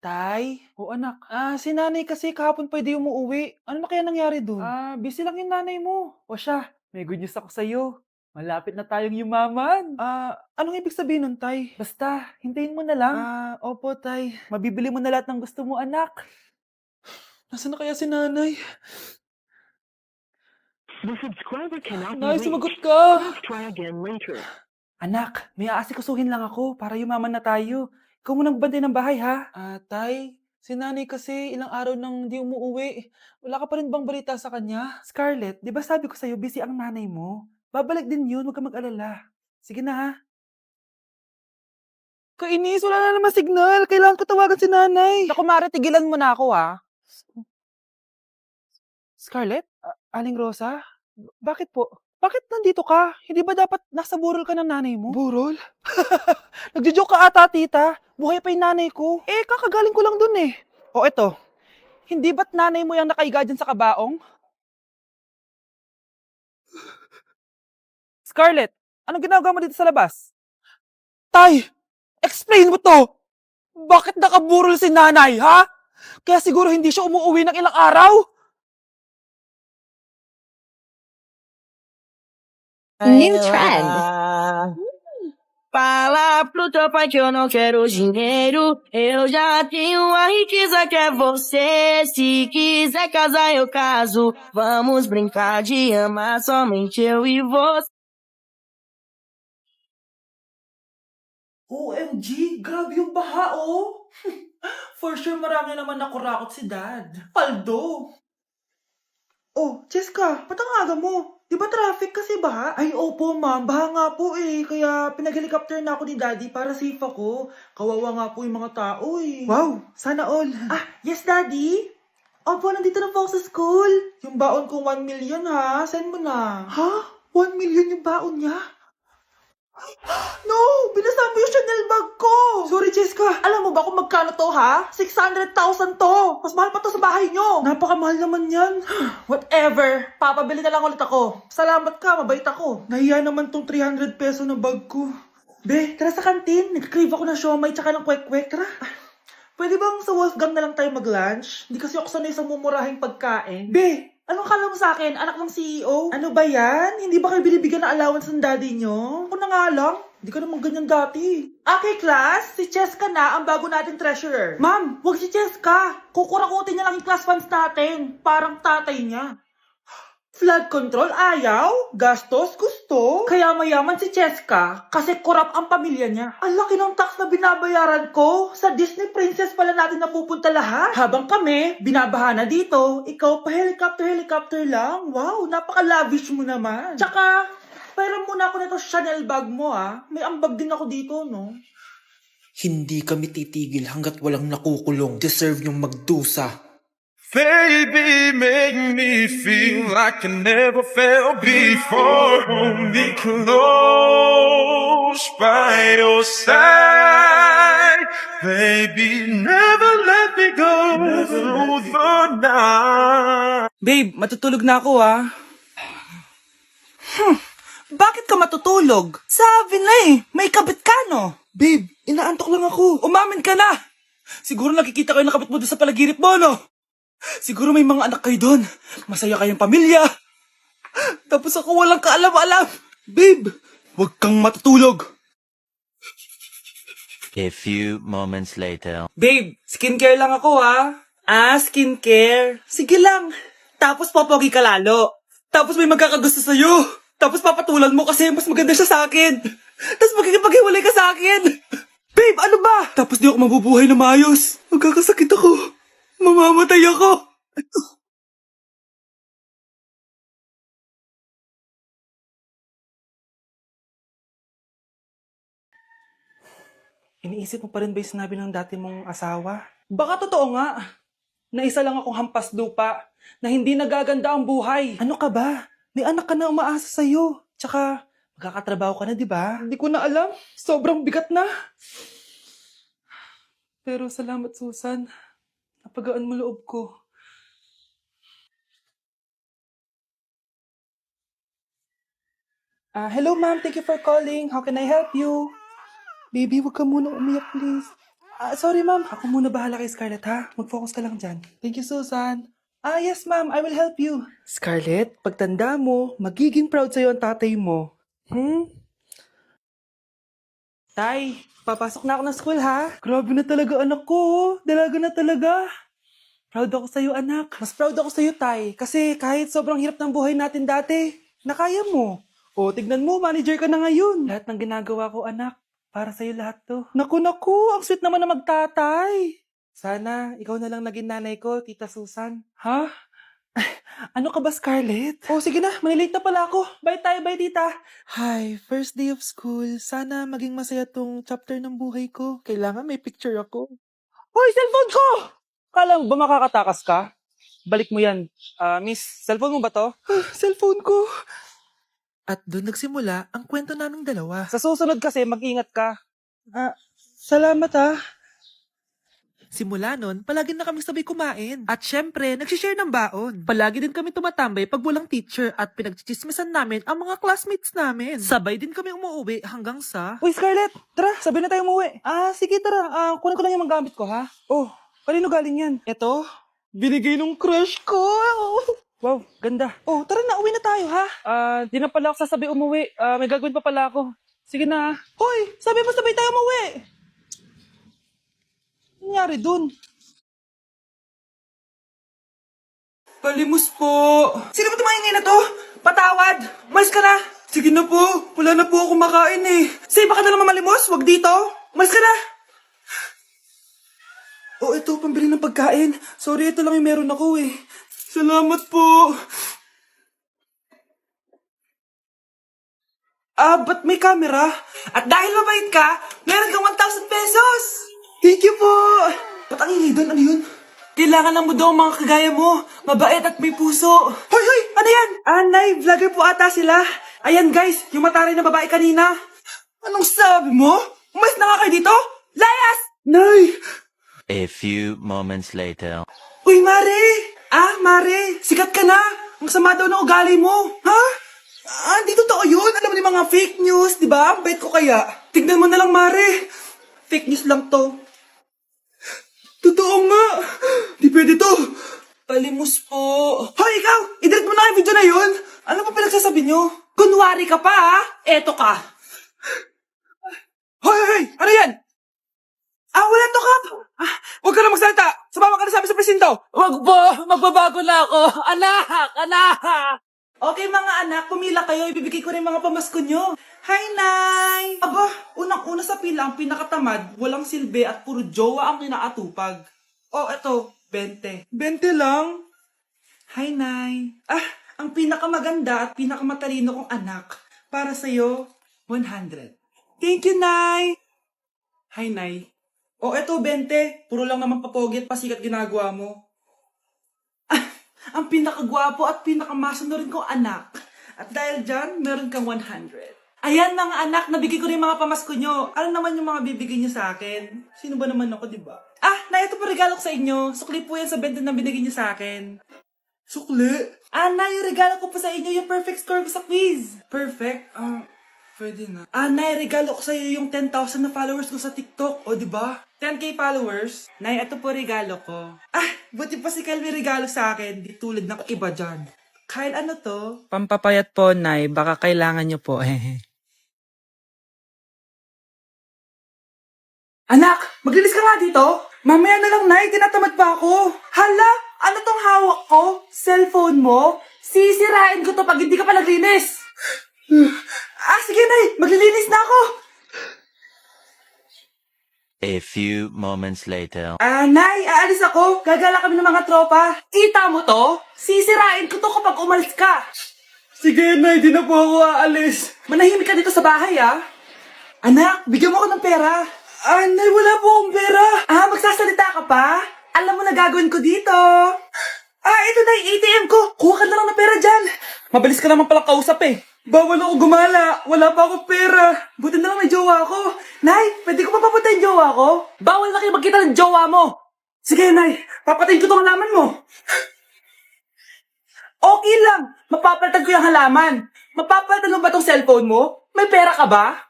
Tay? O anak, si nanay kasi kahapon pa di umuuwi. Ano na kaya nangyari dun? Busy lang yung nanay mo. O siya, may good news ako sa'yo. Malapit na tayong yumaman. Anong ibig sabihin nun, Tay? Basta, hintayin mo na lang. Opo, Tay. Mabibili mo na lahat ng gusto mo, anak. Nasaan na kaya si nanay? The subscriber cannot be Nay, reached. sumagot ka! Please try again later. Anak, may aasikasuhin lang ako para yumaman na tayo. Ikaw munang bantay ng bahay, ha? Tay, si nanay kasi ilang araw nang di umuuwi. Wala ka pa rin bang balita sa kanya? Scarlett, di ba sabi ko sa'yo busy ang nanay mo? Babalik din yun, huwag ka mag-alala. Sige na, ha? Kainis, wala na naman signal. Kailangan ko tawagan si nanay. Naku, Mare, tigilan mo na ako, ha? Scarlett? Aling Rosa? Bakit po? Bakit nandito ka? Hindi ba dapat nasa burol ka ng nanay mo? Burol? Nagjo-joke ka ata, tita. Buhay pa yung nanay ko. Kakagaling ko lang dun eh. O eto, hindi ba't nanay mo yung nakaiga dyan sa kabaong? Scarlett, anong ginagawa mo dito sa labas? Tay, explain mo to! Bakit nakaburol si nanay, ha? Kaya siguro hindi siya umuuwi ng ilang araw? New trend. Fala pro teu pai que eu não quero dinheiro. Eu já tenho a riqueza que é você. Se quiser casar, eu caso. Vamos brincar de amar somente eu e você. OMG, grabe yung baha, oh! For sure, marami naman nakurakot si Dad. Paldo! Oh, Cheska, ba't ang aga mo? Di ba traffic kasi baha? Ay, opo, ma'am. Baha nga po eh. Kaya pinag-helicopter na ako ni Daddy para safe ako. Kawawa nga po yung mga tao eh. Wow, sana all. Yes, Daddy? Opo, nandito na po ako sa school. Yung baon ko 1 million ha. Send mo na. Ha? 1 million yung baon niya? No! Binasa mo yung Chanel bag ko! Sorry, Cheska. Alam mo ba kung magkano to, ha? 600,000 to! Mas mahal pa to sa bahay nyo! Napakamahal naman yan. Whatever. Papabili na lang ulit ako. Salamat ka, mabait ako. Nahiya naman tong 300 peso na bag ko. Be, tara sa kantin. Nag-crave ako ng siomay tsaka ng kwek-kwek. Tara. Pwede bang sa Wolfgang na lang tayo mag-lunch? Hindi kasi ako sanay sa mumurahing pagkain. Be, anong kala mo sa akin? Anak ng CEO? Ano ba yan? Hindi ba kayo binibigyan ng allowance ng daddy nyo? Ako na nga lang. Hindi ka naman ganyan dati. Okay, class. Si Cheska na ang bago nating treasurer. Ma'am, wag si Cheska. Kukurakutin niya lang yung class funds natin. Parang tatay niya. Flood control, ayaw. Gastos, gusto. Kaya mayaman si Cheska kasi korap ang pamilya niya. Ang laki ng tax na binabayaran ko. Sa Disney Princess pala natin napupunta lahat. Habang kami, binabaha na dito. Ikaw pa helicopter lang. Wow, napaka-lavish mo naman. Tsaka, pairam muna ako nito Chanel bag mo May ambag din ako dito, no? Hindi kami titigil hanggat walang nakukulong. Deserve yung magdusa. Baby, make me feel like I never felt before. Hold me close by your side. Baby, never let me go through the night. Babe, matutulog na ako Bakit ka matutulog? Sabi na may kabit ka no? Babe, inaantok lang ako. Umamin ka na! Siguro nakikita ko yung nakabit mo doon sa palaginip mo, no? Siguro may mga anak kayo doon. Masaya kayong pamilya. Tapos ako walang kaalam-alam. Babe, huwag kang matutulog. A few moments later. Babe, skincare lang ako skincare. Sige lang. Tapos popogi ka lalo. Tapos may magkakagusto sa'yo. Tapos papatulan mo kasi mas maganda siya sa akin. Tapos magkikipaghiwalay ka sa akin. Babe, ano ba? Tapos di ako mabubuhay na maayos. Magkakasakit ako. Mamamatay ako. Iniisip mo pa rin ba yung sinabi ng dati mong asawa? Baka totoo nga. Na isa lang akong hampas lupa. Na hindi nagaganda ang buhay. Ano ka ba? May anak ka na umaasa sa'yo. Tsaka, magkakatrabaho ka na, di ba? Hindi ko na alam. Sobrang bigat na. Pero salamat, Susan. Napagaan mo loob ko. Hello, ma'am. Thank you for calling. How can I help you? Baby, wag ka muna umiyak, please. Sorry ma'am, ako muna bahala kay Scarlett ha. Mag-focus ka lang dyan. Thank you, Susan. Yes ma'am, I will help you. Scarlett, pagtanda mo, magiging proud sa'yo ang tatay mo. Tay, papasok na ako ng school ha. Grabe na talaga anak ko, oh. Dalaga na talaga. Proud ako sa'yo anak. Mas proud ako sa'yo tay, kasi kahit sobrang hirap ng buhay natin dati, nakaya mo. O, tignan mo, manager ka na ngayon. Lahat ng ginagawa ko anak, para sa'yo lahat to. Naku, ang sweet naman na magtatay. Sana, ikaw na lang naging nanay ko, Tita Susan. Ha? Ano ka ba, Scarlett? Oh, sige na, malilate na pala ako. Bye tayo, bye, tita. Hi, first day of school. Sana maging masaya tong chapter ng buhay ko. Kailangan may picture ako. Hoy, cellphone ko! Kala mo ba makakatakas ka? Balik mo yan. Miss, cellphone mo ba to? Cellphone ko. At doon nagsimula ang kwento naming dalawa. Sa susunod kasi, mag-ingat ka. Salamat Simula nun, palagi na kami sabay kumain. At syempre, nagsishare ng baon. Palagi din kami tumatambay pag walang teacher at pinagchichismisan namin ang mga classmates namin. Sabay din kami umuwi hanggang sa... Uy, Scarlett! Tara, sabay na tayo umuwi. Sige, tara. Kunin ko lang yung mga gamit ko, ha? Oh, kanino galing yan? Eto, binigay nung crush ko. Wow, ganda. Oh, tara na, uwi na tayo, ha? Di na pala ako sasabi umuwi. May gagawin pa pala ako. Sige na. Hoy, sabi mo sabay tayo umuwi. Nangyari dun? Palimos po. Sino ba tumahingay na to? Patawad. Umalis ka na. Sige na po. Wala na po ako makain eh. Say, baka na lang mamalimos. Wag dito. Umalis ka na. Oh, ito. Pambili ng pagkain. Sorry, ito lang yung meron ako eh. Salamat po. Ba't may camera? At dahil mabait ka, meron kang 1,000 pesos. Thank you po! Ba't ang ingay doon? Ano yun? Kailangan lang mo daw ang mga kagaya mo. Mabait at may puso. Hoy! Ano yan? Nay, vlogger po ata sila. Ayan guys, yung mataray na babae kanina. Anong sabi mo? Umalis na nga kayo dito? Layas! Nay! A few moments later. Uy, Mare! Mare, sikat ka na. Ang sama daw ng ugali mo. Ha? Hindi totoo yun. Alam mo yung mga fake news, di ba? Ang bait ko kaya. Tignan mo na lang, Mare. Fake news lang to. Totoo nga! Di pwede to! Palimos po. Hoy, ikaw! I-delete mo na yung video na yun! Ano pa pinagsasabi nyo? Kunwari ka pa, ha? Eto ka. Hoy! Ano yan? Wala to, Kap! Huwag ka na magsalita! Sumama ka na sa presinto! Huwag po! Magbabago na ako! Anak! Okay mga anak, pumila kayo. Ibibigay ko rin mga pamasko nyo. Hi, Nay! Aba, unang-una sa pila ang pinakatamad, walang silbi at puro jowa ang kinaatupag. Oh, eto, 20. 20 lang? Hi, Nay. Ang pinakamaganda at pinakamatalino kong anak. Para sa'yo, 100. Thank you, Nay! Hi, Nay. Oh, eto, 20. Puro lang naman papogi at pasikat ginagawa mo. Ang pinakagwapo at pinakamasunod kong anak. At dahil dyan, meron kang 100. Ayan mga anak, nabigay ko rin mga pamasko nyo. Ano naman yung mga bibigay nyo sa akin? Sino ba naman ako, di ba? Na ito po regalo ko sa inyo. Sukli po yan sa 20 na binigay nyo sa akin. Sukli? Na yung regalo ko po sa inyo, yung perfect score ko sa quiz. Perfect? Pwede na. Nay, regalo ko sa'yo yung 10,000 na followers ko sa TikTok. O, di ba? 10K followers. Nay, ito po regalo ko. Buti pa si Kyle may regalo sa akin. Di tulad ng iba dyan. Kyle, ano to? Pampapayat po, Nay. Baka kailangan nyo po. Anak, maglinis ka nga dito. Mamaya na lang, Nay. Tinatamad pa ako. Hala, ano tong hawak ko? Cellphone mo? Sisirain ko to pag hindi ka pa naglinis. Sige, Nay. Maglilinis na ako. A few moments later. Nay, aalis ako. Gagala kami ng mga tropa. Kita mo to? Sisirain ko to kapag umalis ka. Sige, Nay. Di na po ako aalis. Manahimik ka dito sa bahay, Anak, bigyan mo ako ng pera. Nay, wala po akong pera. Magsasalita ka pa? Alam mo na gagawin ko dito. Ito na yung ATM ko. Kuha ka na lang ng pera dyan. Mabilis ka naman pala kausap eh. Bawal ako gumala. Wala pa akong pera. Buti na lang may jowa ako. Nay, pwede ko pa papatayin jowa ko? Bawal na kayo magkita ng jowa mo. Sige, Nay. Papatayin ko tong halaman mo. Okay lang. Mapapalitan ko yung halaman. Mapapalitan mo ba tong cellphone mo? May pera ka ba?